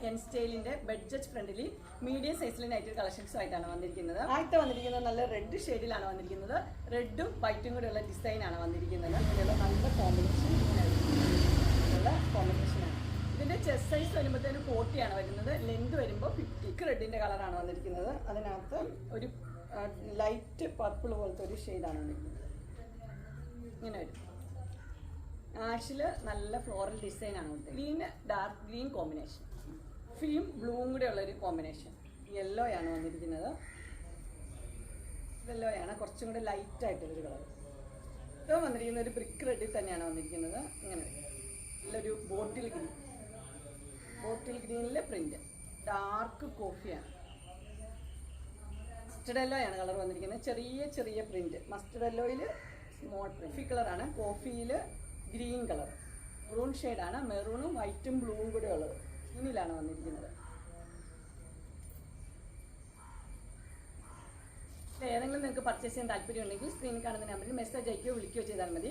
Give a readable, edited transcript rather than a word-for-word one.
N സ്റ്റൈലിന്റെ budget friendly medium സൈസിലെ night കളക്ഷൻസും ആയിട്ടാണ് വന്നിരിക്കുന്നത്. ആദ്യത്തെ വന്നിരിക്കുന്നത് നല്ല റെഡ് ഷെയ്ഡിലാണ് വന്നിരിക്കുന്നത്. റെഡും വൈറ്റും കൂടെയുള്ള ഡിസൈൻ ആണ് വന്നിരിക്കുന്നത്. ഇങ്ങനെയുള്ള നല്ല കോമ്പിനേഷനാണ്. ഇതിന്റെ ചെസ്റ്റ് സൈസ് വരുമ്പോഴത്തേന് 40 ആണ് വരുന്നത്. ലെന്ത് വരുമ്പോൾ 50. റെഡിന്റെ കളറാണ് വന്നിരിക്കുന്നത്. അതിനകത്ത് ഒരു ലൈറ്റ് പർപ്പിൾ പോലത്തെ ഒരു ഷെയ്ഡാണ് വന്നിരിക്കുന്നത്. ഇങ്ങനെ വരും. ആഷില് നല്ല ഫ്ലോറൽ ഡിസൈൻ ആണ്. ഗ്രീൻ ഡാർക്ക് ഗ്രീൻ കോമ്പിനേഷൻ, ഫീം ബ്ലൂവും കൂടെ ഉള്ളൊരു കോമ്പിനേഷൻ. യെല്ലോ ആണ് വന്നിരിക്കുന്നത്. യെല്ലോ ആണ് കുറച്ചും കൂടെ ലൈറ്റ് ആയിട്ടുള്ളൊരു കളർ. ഇത് വന്നിരിക്കുന്ന ഒരു ബ്രിക്ക് റെഡിൽ തന്നെയാണ് വന്നിരിക്കുന്നത്. ഇങ്ങനെ നല്ലൊരു ബോട്ടിൽ ഗ്രീനിലെ പ്രിന്റ്. ഡാർക്ക് കോഫിയാണ്. മസ്റ്റർഡ് യെല്ലോ ആണ് കളർ വന്നിരിക്കുന്നത്. ചെറിയ പ്രിന്റ്. മസ്റ്റർഡ് യെല്ലോയിൽ സ്മോൾ പ്രിന്റ്. കോഫി കളറാണ്. കോഫിയിൽ ഗ്രീൻ കളർ. മെറൂൺ ഷെയ്ഡാണ്. മെറൂണും വൈറ്റും ബ്ലൂവും കൂടെ ഉള്ളത്. ഇതിലാണ് വന്നിരിക്കുന്നത്. ഏതെങ്കിലും നിങ്ങൾക്ക് പർച്ചേസ് ചെയ്യാൻ താല്പര്യം ഉണ്ടെങ്കിൽ സ്ക്രീനിൽ കാണുന്ന നമ്പറിൽ മെസ്സേജ് അയക്കുകയോ വിളിക്കുകയോ ചെയ്താൽ മതി.